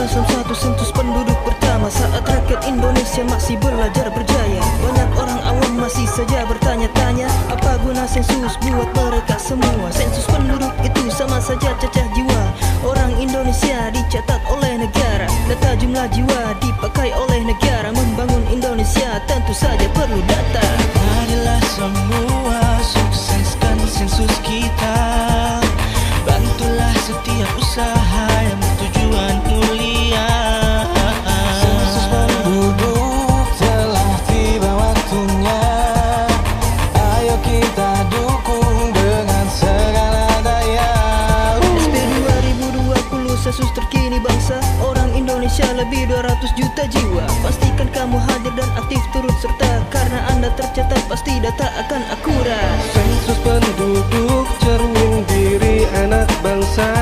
1961 sensus penduduk pertama, saat rakyat Indonesia masih belajar berjaya. Banyak orang awam masih saja bertanya-tanya, apa guna sensus buat mereka semua? Sensus penduduk itu sama saja cacah jiwa orang Indonesia dicatat oleh negara. Data jumlah jiwa dipakai oleh negara. Membangun Indonesia tentu saja perlu data. Marilah semua sukseskan sensus kita. Bantulah setiap usaha yang bertujuan mulia. Sensus penduduk telah tiba waktunya. Ayo kita dukung dengan segala daya. SP 2020 sensus terkini bangsa orang Indonesia lebih 200 juta jiwa. Pastikan kamu hadir dan aktif turut serta, karena Anda tercatat pasti data akan akurat. Sensus penduduk cermin diri anak bangsa.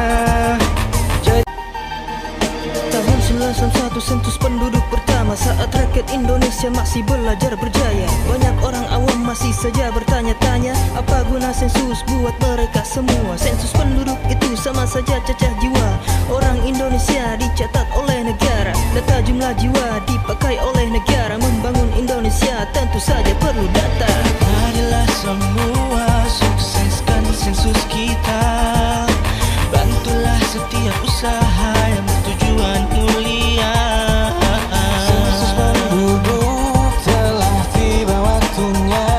Tahun 1961 sensus penduduk pertama, saat rakyat Indonesia masih belajar berjaya. Banyak orang awam masih saja bertanya-tanya, apa guna sensus buat mereka semua? Sensus penduduk itu sama saja cacah jiwa orang Indonesia dicatat oleh negara. Data jumlah jiwa dipakai oleh negara. Membangun Indonesia tentu saja perlu data. Marilah semua sukseskan sensus kita. Bantulah setiap usaha yang bertujuan mulia. Sensus penduduk telah tiba waktunya.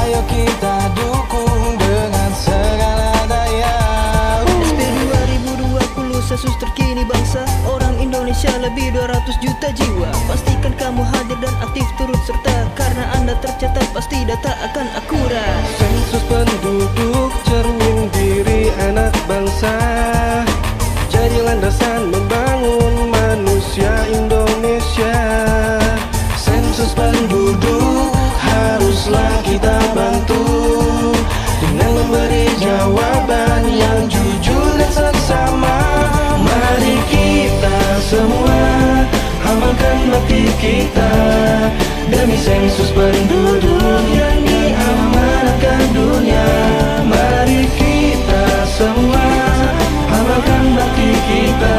Ayo kita dukung dengan segala daya. SP 2020 sensus terkini bangsa orang Indonesia lebih 200 juta jiwa. Pastikan kamu hadir dan aktif turut serta, karena Anda tercatat pasti data akan akurat. Sensus penduduk cermin diri anak bangsa. Jadi landasan membangun manusia Indonesia. Sensus penduduk haruslah kita bantu dengan memberi jawaban yang jujur dan seksama. Mari kita semua amalkan bakti kita demi sensus penduduk yang diamanatkan dunia. Mari kita semua amalkan bakti kita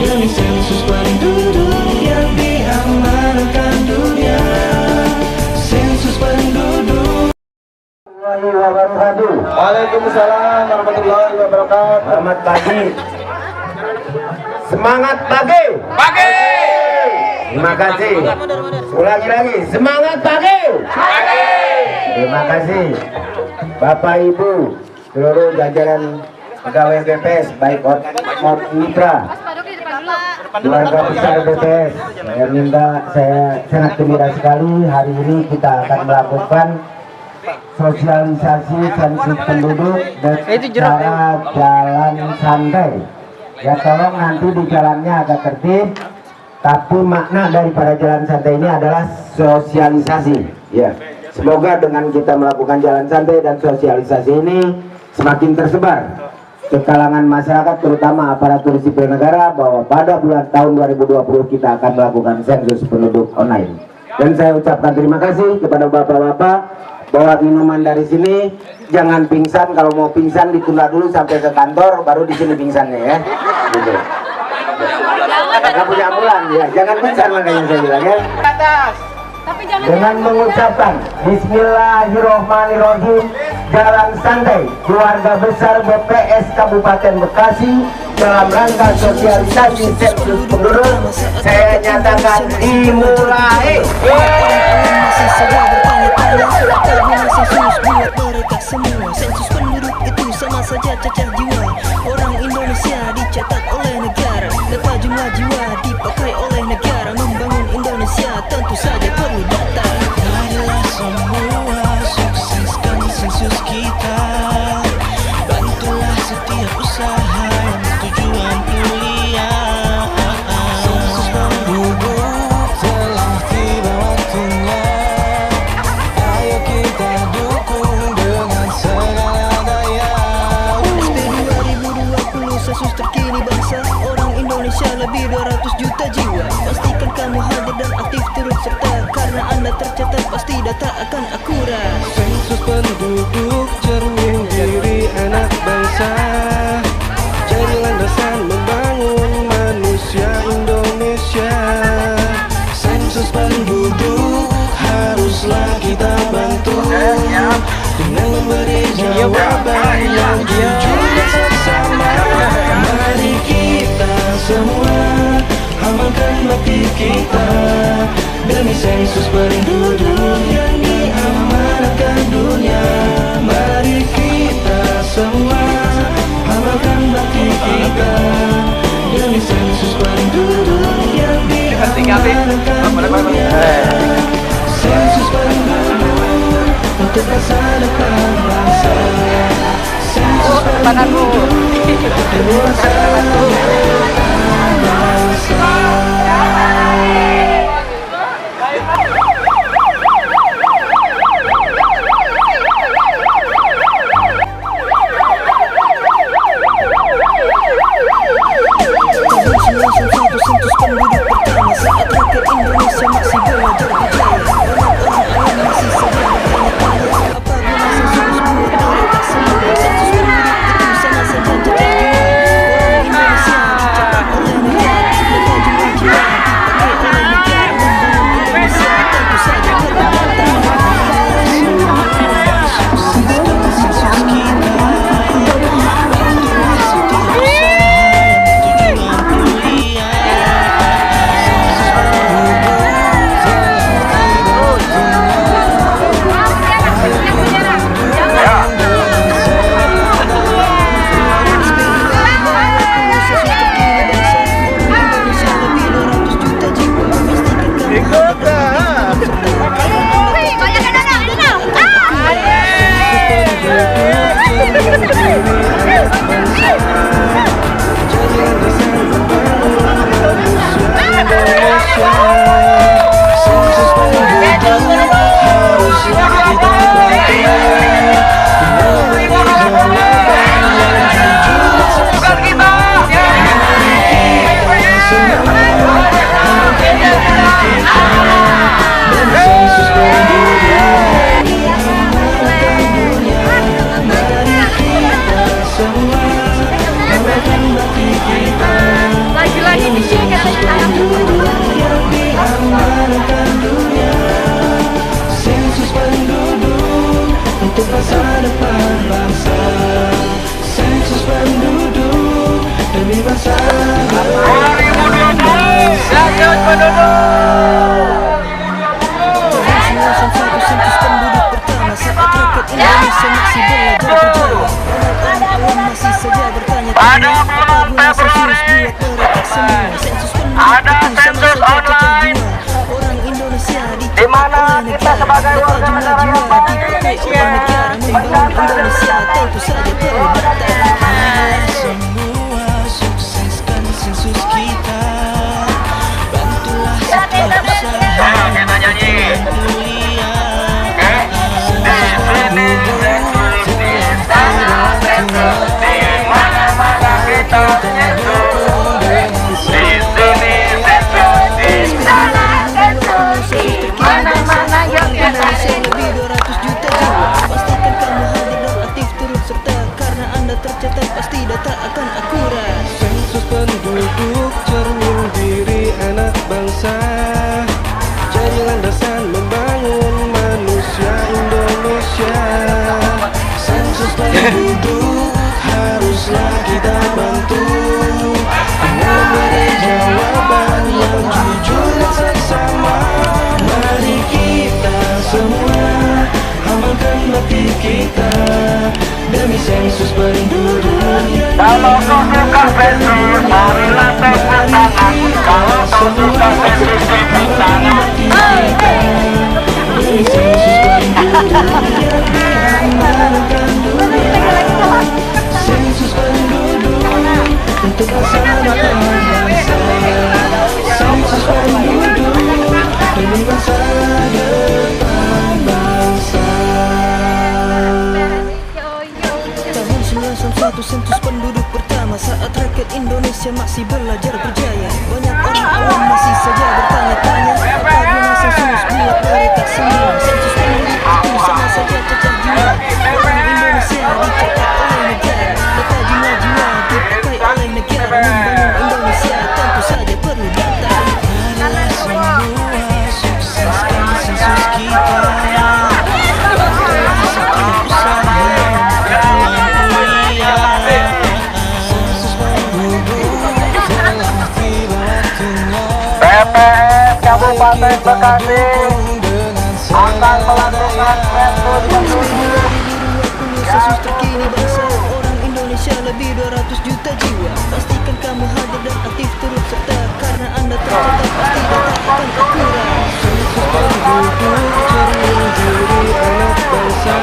demi sensus penduduk yang diamanatkan dunia. Sensus penduduk. Waalaikumsalam warahmatullahi wabarakatuh. Selamat pagi. Semangat pagi. Pagi. Terima kasih. Ulangi lagi. Semangat pagi. Pagi. Terima kasih Bapak Ibu seluruh jajaran pegawai BPS, baik mitra, keluarga besar BPS. Saya sangat gembira sekali hari ini kita akan melakukan sosialisasi sensus penduduk secara jalan santai. Ya, tolong nanti di jalannya agak tertib, tapi makna daripada jalan santai ini adalah sosialisasi. Ya, semoga dengan kita melakukan jalan santai dan sosialisasi ini semakin tersebar ke kalangan masyarakat, terutama aparatur sipil negara, bahwa pada bulan tahun 2020 kita akan melakukan sensus penduduk online. Dan saya ucapkan terima kasih kepada bapak-bapak. Bawa minuman dari sini, jangan pingsan. Kalau mau pingsan ditunda dulu sampai ke kantor, baru di sini pingsannya ya. Gitu. Nggak punya ambulan ya, jangan pingsan makanya saya bilang ya. Dengan mengucapkan Bismillahirrohmanirrohim, jalan santai keluarga besar BPS Kabupaten Bekasi dalam rangka sosialisasi sensus penduduk, saya nyatakan dimulai. Masih saja bertanya-tanya, apa guna sensus buat mereka semua? Sensus penduduk itu sama saja cacah jiwa orang Indonesia dicatat oleh negara. Data jumlah jiwa dipakai oleh negara. Membangun Indonesia tentu saja perlu data. Marilah semua sukseskan sensus kita. Bantulah setiap usaha yang bertujuan mulia. Sensus penduduk telah tiba waktunya. Ayo kita dukung dengan segala daya. SP 2020 sensus terkini bangsa orang Indonesia lebih 200 juta jiwa. Pastikan kamu hadir dan aktif turut serta, karena Anda tercatat pasti data akan akurat. Sensus penduduk cermin diri anak bangsa. Jadi landasan membangun jawaban yang jujur dan seksama. Mari kita semua amalkan bakti kita demi sensus penduduk yang diamanatkan dunia. Mari kita semua amalkan bakti kita demi sensus penduduk yang diamanatkan dunia. Sensus penduduk untuk masa depan bangsa. Sensus penduduk demi masa depan bangsa. Sensus penduduk pertama saat rakyat Indonesia masih belajar berjaya. Banyak orang awam masih saja bertanya-tanya, apa guna sensus buat mereka semua? Sensus penduduk itu sama saja jejak dua orang Indonesia dicatat oleh negara. Data jumlah jiwa dipakai oleh negara membangun Indonesia tentu saja berbeda. Untuk masa depan bangsa. Sensus penduduk demi masa depan bangsa. Tahun 1991 sensus penduduk pertama saat rakyat Indonesia masih belajar berjaya. Banyak orang awam masih saja bertanya-tanya, apa guna sensus buat mereka semua? Sensus penduduk itu sama saja cecah jiwa. Orang Indonesia dicatat oleh negara. Data jumlah jiwa dipakai oleh negara membangun Indonesia tentu saja perlu data. Semua sukseskan sensus kita. Bantulah setiap usaha yang mulia. Sensus penduduk Mana-mana kita sensus, di sini sensus, di sana sensus, di mana-mana Indonesia lebih 200 juta jiwa. Pastikan kamu hadir dan aktif turut serta, karena Anda tercatat pasti data akan akurat. sensus penduduk cermin diri anak bangsa. Jadi landasan membangun manusia Indonesia. sensus penduduk haruslah kita bantu memberi jawaban yang jujur dan seksama. Mari kita semua amalkan bakti kita demi sensus penduduk yang Kalau kau suka sensus, marilah tepuk tangan. Kalau kau suka sensus, tepuk tangan. demi sensus penduduk yang diamanatkan dunia. Sensus penduduk untuk masa depan bangsa. Sensus penduduk demi masa depan bangsa. Tahun 1991 sensus penduduk pertama saat rakyat Indonesia masih belajar berjaya. Banyak orang awam masih saja bertanya-tanya, apa guna sensus buat mereka semua? Sensus penduduk itu sama saja cecah jiwa. Orang Indonesia dicatat oleh negara. Data jumlah jiwa dipakai oleh negara membangun Indonesia tentu saja perlu data. Marilah semua sukseskan sensus kita. Bantulah setiap usaha yang Bekasi akan melakukan sensus penduduk. Sensus terkini bangsa orang Indonesia lebih 200 juta jiwa. Pastikan kamu hadir dan aktif turut serta, karena Anda tercatat pasti data akan terkurang. Sensus penduduk cari yang juri anak bangsa,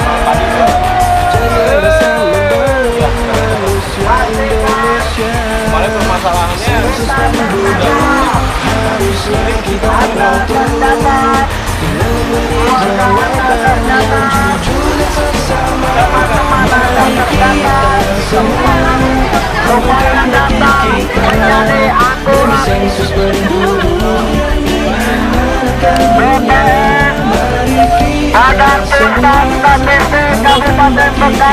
cari alasan membangun manusia Indonesia. Sensus penduduk haruslah kita bantu dengan beri jawaban yang jujur dan seksama. Mari kita semua membuka hati kita demi sensus penduduk yang diamanatkan dunia. Mari kita semua membuka hati kita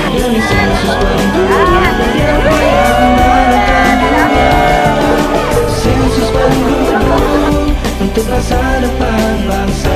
demi sensus penduduk yang diamanatkan dunia. Sensus penduduk untuk masa depan bangsa.